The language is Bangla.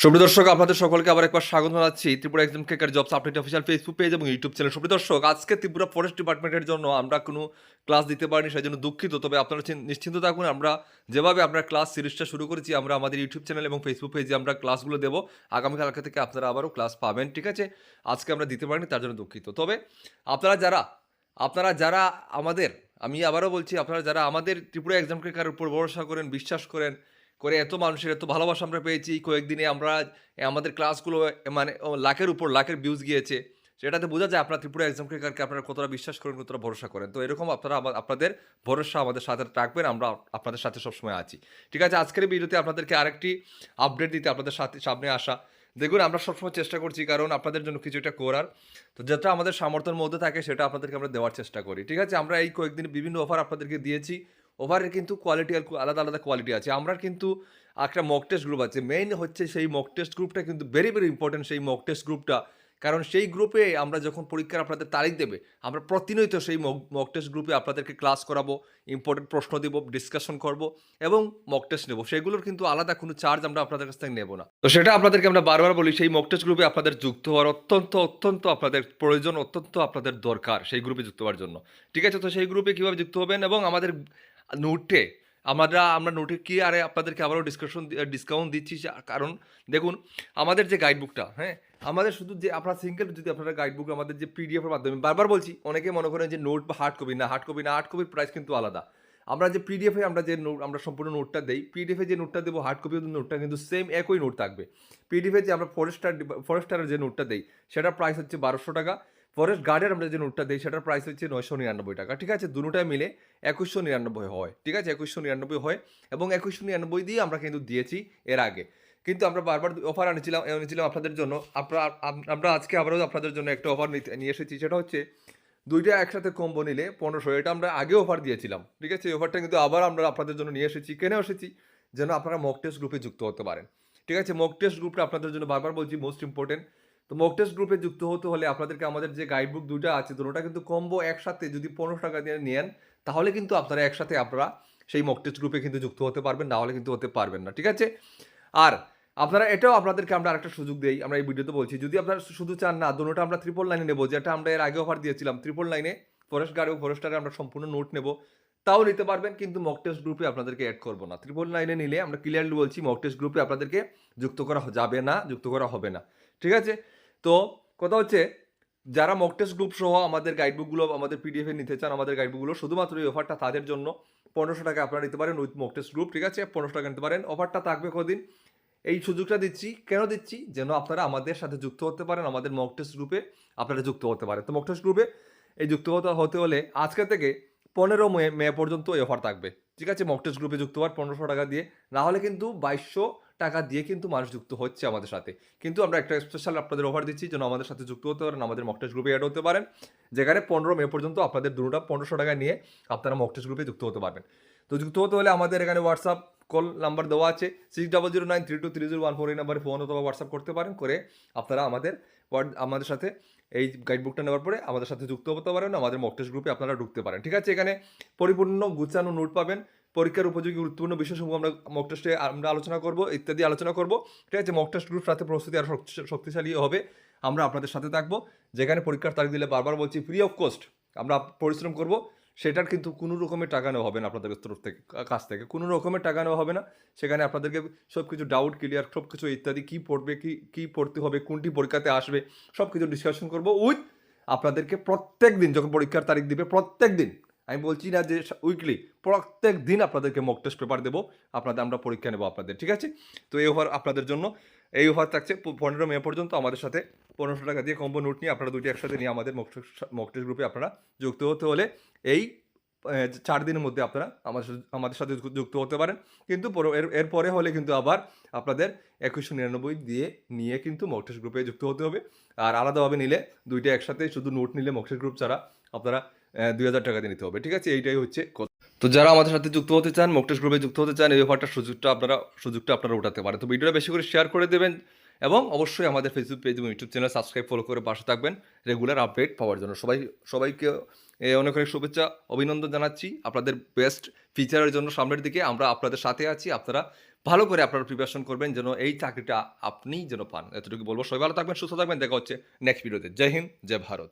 সুপ্রিয় দর্শক, আপনাদের সকলকে আবার একবার স্বাগত জানাচ্ছি Tripura exam cracker jobs update official Facebook page এবং ইউটিউব চ্যানেল। সুপ্রিয় দর্শক, আজকে ত্রিপুরা ফরেস্ট ডিপার্টমেন্টের জন্য আমরা কোনো ক্লাস দিতে পারিনি, সেই জন্য দুঃখিত। তবে আপনারা নিশ্চিন্ত থাকুন, আমরা যেভাবে আমরা ক্লাস সিরিজটা শুরু করেছি, আমরা আমাদের ইউটিউব চ্যানেল এবং ফেসবুক পেজে আমরা ক্লাসগুলো দেবো। আগামীকালকে থেকে আপনারা আবারও ক্লাস পাবেন, ঠিক আছে? আজকে আমরা দিতে পারিনি, তার জন্য দুঃখিত। তবে আপনারা যারা আমাদের, আমি আবারও বলছি, আপনারা যারা আমাদের ত্রিপুরা এক্সাম ক্র্যাকারের উপর ভরসা করেন, বিশ্বাস করেন, এত মানুষের এত ভালোবাসা আমরা পেয়েছি কয়েকদিনে, আমরা আমাদের ক্লাসগুলো মানে লাখের ভিউজ গিয়েছে, সেটাতে বোঝা যায় আপনারা ত্রিপুরা এক্সাম ক্র্যাকারকে আপনারা কতটা বিশ্বাস করেন, কতটা ভরসা করেন। তো এরকম আপনারা আপনাদের ভরসা আমাদের সাথে রাখবেন, আমরা আপনাদের সাথে সবসময় আছি, ঠিক আছে? আজকের ভিডিওতে আপনাদেরকে আরেকটি আপডেট দিতে আপনাদের সাথে সামনে আসা। দেখুন, আমরা সবসময় চেষ্টা করছি, কারণ আপনাদের জন্য কিছু একটা করার, তো যেটা আমাদের সামর্থ্যের মধ্যে থাকে সেটা আপনাদেরকে আমরা দেওয়ার চেষ্টা করি, ঠিক আছে? আমরা এই কয়েকদিন বিভিন্ন অফার আপনাদেরকে দিয়েছি। ওভারের কিন্তু কোয়ালিটি আর আলাদা আলাদা কোয়ালিটি আছে। আমরা কিন্তু একটা মক টেস্ট গ্রুপ আছে, মেইন হচ্ছে সেই মক টেস্ট গ্রুপটা কিন্তু ভেরি ভেরি ইম্পর্টেন্ট, সেই মক টেস্ট গ্রুপটা। কারণ সেই গ্রুপে আমরা যখন পরীক্ষার আপনাদের তারিখ দেবে, আমরা প্রতিনিয়ত সেই মক টেস্ট গ্রুপে আপনাদেরকে ক্লাস করাবো, ইম্পর্টেন্ট প্রশ্ন দেবো, ডিসকাশন করব এবং মক টেস্ট নেবো। সেগুলোর কিন্তু আলাদা কোনো চার্জ আমরা আপনাদের কাছ থেকে নেব না। তো সেটা আপনাদেরকে আমরা বারবার বলি, সেই মক টেস্ট গ্রুপে আপনাদের যুক্ত হওয়ার অত্যন্ত আপনাদের প্রয়োজন, অত্যন্ত আপনাদের দরকার সেই গ্রুপে যুক্ত হওয়ার জন্য, ঠিক আছে? তো সেই গ্রুপে কীভাবে যুক্ত হবেন, এবং আমাদের নোটে আমরা নোটে কি আরে আপনাদেরকে আবারও ডিসকাউন্ট দিচ্ছি। কারণ দেখুন, আমাদের যে গাইডবুকটা, হ্যাঁ, আমাদের শুধু যে আপনারা সিঙ্গেল, যদি আপনারা গাইডবুক আমাদের যে পিডিএফের মাধ্যমে, বারবার বলছি, অনেকে মনে করেন যে নোট বা হার্ড কপি, না হার্ড কপির প্রাইস কিন্তু আলাদা। আমরা যে পিডিএফে আমরা যে নোট, আমরা সম্পূর্ণ নোটটা দেই, পিডিএফে যে নোটটা দেবো, হার্ড কপি নোটটা কিন্তু সেম একই নোট থাকবে। পিডিএফে যে আমরা ফরেস্টারের যে নোটটা দেই, সেটার প্রাইস হচ্ছে 1200 টাকা। ফরেস্ট গার্ডের আমরা যে নোটটা দিই, সেটার প্রাইস হচ্ছে 999 টাকা, ঠিক আছে? দুটোটাই মিলে 2199 হয়, ঠিক আছে? 2199 হয়, এবং 2199 দিয়ে আমরা কিন্তু দিয়েছি এর আগে। কিন্তু আমরা বারবার অফার এনেছিলাম আপনাদের জন্য। আমরা আজকে আবারও আপনাদের জন্য একটা অফার নিয়ে এসেছি। সেটা হচ্ছে দুইটা একসাথে কম্বো নিলে 1500। এটা আমরা আগে অফার দিয়েছিলাম, ঠিক আছে? এই অফারটা কিন্তু আবার আমরা আপনাদের জন্য নিয়ে এসেছি। কেন এসেছি? যেন আপনারা মক টেস্ট গ্রুপে যুক্ত হতে পারেন, ঠিক আছে? মক টেস্ট গ্রুপটা আপনাদের জন্য বারবার বলছি মোস্ট ইম্পর্টেন্ট। তো মক টেস্ট গ্রুপে যুক্ত হতে হলে আপনাদেরকে আমাদের যে গাইডবুক দুটো আছে, দুটোটা কিন্তু কম্বো একসাথে যদি 1500 টাকা দিয়ে নেন, তাহলে কিন্তু আপনারা একসাথে আপনারা সেই মক টেস্ট গ্রুপে কিন্তু যুক্ত হতে পারবেন, না হলে কিন্তু হতে পারবেন না, ঠিক আছে? আর আপনারা এটাও আপনাদেরকে আমরা আরেকটা সুযোগ দেই, আমরা এই ভিডিওতে বলছি, যদি আপনারা শুধু চান না দুটোটা আমরা 999 নেবো, যেটা আমরা এর আগে অফার দিয়েছিলাম 999 ফরেস্ট গার্ড এবং ফরেস্টারে আমরা সম্পূর্ণ নোট নেব, তাও নিতে পারবেন, কিন্তু মক টেস্ট গ্রুপে আপনাদেরকে অ্যাড করবো না। 999 নিলে আমরা ক্লিয়ারলি বলছি, মক টেস্ট গ্রুপে আপনাদেরকে যুক্ত করা যাবে না, যুক্ত করা হবে না, ঠিক আছে? তো কথা হচ্ছে, যারা মক টেস্ট গ্রুপ সহ আমাদের গাইডবুকগুলো, আমাদের পিডিএফে নিতে চান, আমাদের গাইডবুকগুলো, শুধুমাত্র এই অফারটা তাদের জন্য। 1500 টাকা আপনারা নিতে পারেন উইথ মক টেস্ট গ্রুপ, ঠিক আছে? 1500 টাকা নিতে পারেন। অফারটা থাকবে কদিন। এই সুযোগটা দিচ্ছি, কেন দিচ্ছি? যেন আপনারা আমাদের সাথে যুক্ত হতে পারেন, আমাদের মক টেস্ট গ্রুপে আপনারা যুক্ত হতে পারেন। তো মক টেস্ট গ্রুপে এই যুক্ত হতে হলে আজকে থেকে 15 মে পর্যন্ত এই অফার থাকবে, ঠিক আছে? মক টেস্ট গ্রুপে যুক্ত হওয়ার 1500 টাকা দিয়ে, না হলে কিন্তু 2200 টাকা দিয়ে কিন্তু মানুষ যুক্ত হচ্ছে আমাদের সাথে। কিন্তু আমরা একটা স্পেশাল আপনাদের অফার দিচ্ছি, যেন আমাদের সাথে যুক্ত হতে পারেন, আমাদের মক টেস্ট গ্রুপে অ্যাড হতে পারেন, যেখানে 15 মে পর্যন্ত আপনাদের দুটোটা 1500 টাকা নিয়ে আপনারা মক টেস্ট গ্রুপে যুক্ত হতে পারবেন। তো যুক্ত হতে হলে আমাদের এখানে হোয়াটসঅ্যাপ কল নাম্বার দেওয়া আছে, 6009323014, এই নাম্বারে ফোন অথবা হোয়াটসঅ্যাপ করতে পারেন। করে আপনারা আমাদের সাথে এই গাইডবুকটা নেওয়ার পরে আমাদের সাথে যুক্ত হতে পারেন, আমাদের মক টেস্ট গ্রুপে আপনারা ঢুকতে পারেন, ঠিক আছে? এখানে পরিপূর্ণ গুছানো নোট পাবেন, পরীক্ষার উপযোগী গুরুত্বপূর্ণ বিষয়সমূহ আমরা মক টেস্টে আমরা আলোচনা করব, ইত্যাদি আলোচনা করব, ঠিক আছে? মক টেস্ট গ্রুপ সাথে প্রস্তুতি আরও শক্তিশালী হবে। আমরা আপনাদের সাথে থাকবো, যেখানে পরীক্ষার তারিখ দিলে বারবার বলছি ফ্রি অফ কস্ট আমরা পরিশ্রম করব। সেটার কিন্তু কোনো রকমের টাকা নেওয়া হবে না আপনাদের তরফ থেকে, কাছ থেকে কোনো রকমের টাকা নেওয়া হবে না। সেখানে আপনাদেরকে সব কিছু ডাউট ক্লিয়ার, সব কিছু ইত্যাদি, কী পড়বে, কী পড়তে হবে, কোনটি পরীক্ষাতে আসবে, সব কিছু ডিসকাশন করবো উইথ আপনাদেরকে। প্রত্যেক দিন যখন পরীক্ষার তারিখ দিবে, প্রত্যেক দিন, আমি বলছি না যে উইকলি, প্রত্যেক দিন আপনাদেরকে মক টেস্ট পেপার দেবো, আমরা পরীক্ষা নেবো আপনাদের, ঠিক আছে? তো এই অফার আপনাদের জন্য, এই অফার থাকছে 15 মে পর্যন্ত। আমাদের সাথে 1500 টাকা দিয়ে কম্বো নোট নিয়ে আপনারা দুইটি একসাথে নিয়ে আমাদের মক টেস্ট গ্রুপে আপনারা যুক্ত হতে হলে এই 4 দিনের মধ্যে আপনারা আমাদের সাথে যুক্ত হতে পারেন। কিন্তু এরপরে হলে কিন্তু আবার আপনাদের 2199 দিয়ে নিয়ে কিন্তু মক টেস্ট গ্রুপে যুক্ত হতে হবে। আর আলাদাভাবে নিলে দুইটা একসাথে শুধু নোট নিলে মক টেস্ট গ্রুপ ছাড়া আপনারা 2000 টাকা দিয়ে নিতে হবে, ঠিক আছে? এইটাই হচ্ছে কথা। তো যারা আমাদের সাথে যুক্ত হতে চান, মক টেস্ট গ্রুপে যুক্ত হতে চান, এই অফারটার সুযোগটা আপনারা উঠাতে পারেন। তো ভিডিওটা বেশি করে শেয়ার করে দেবেন, এবং অবশ্যই আমাদের ফেসবুক পেজ এবং ইউটিউব চ্যানেল সাবস্ক্রাইব ফলো করে পাশে থাকবেন রেগুলার আপডেট পাওয়ার জন্য। সবাইকে অনেক অনেক শুভেচ্ছা অভিনন্দন জানাচ্ছি আপনাদের বেস্ট ফিচারের জন্য। সামনের দিকে আমরা আপনাদের সাথে আছি। আপনারা ভালো করে আপনারা প্রিপারেশন করবেন যেন এই চাকরিটা আপনিই যেন পান। এতটুকু বলবো। সবাই ভালো থাকবেন, সুস্থ থাকবেন। দেখা হচ্ছে নেক্সট ভিডিওতে। জয় হিন্দ, জয় ভারত।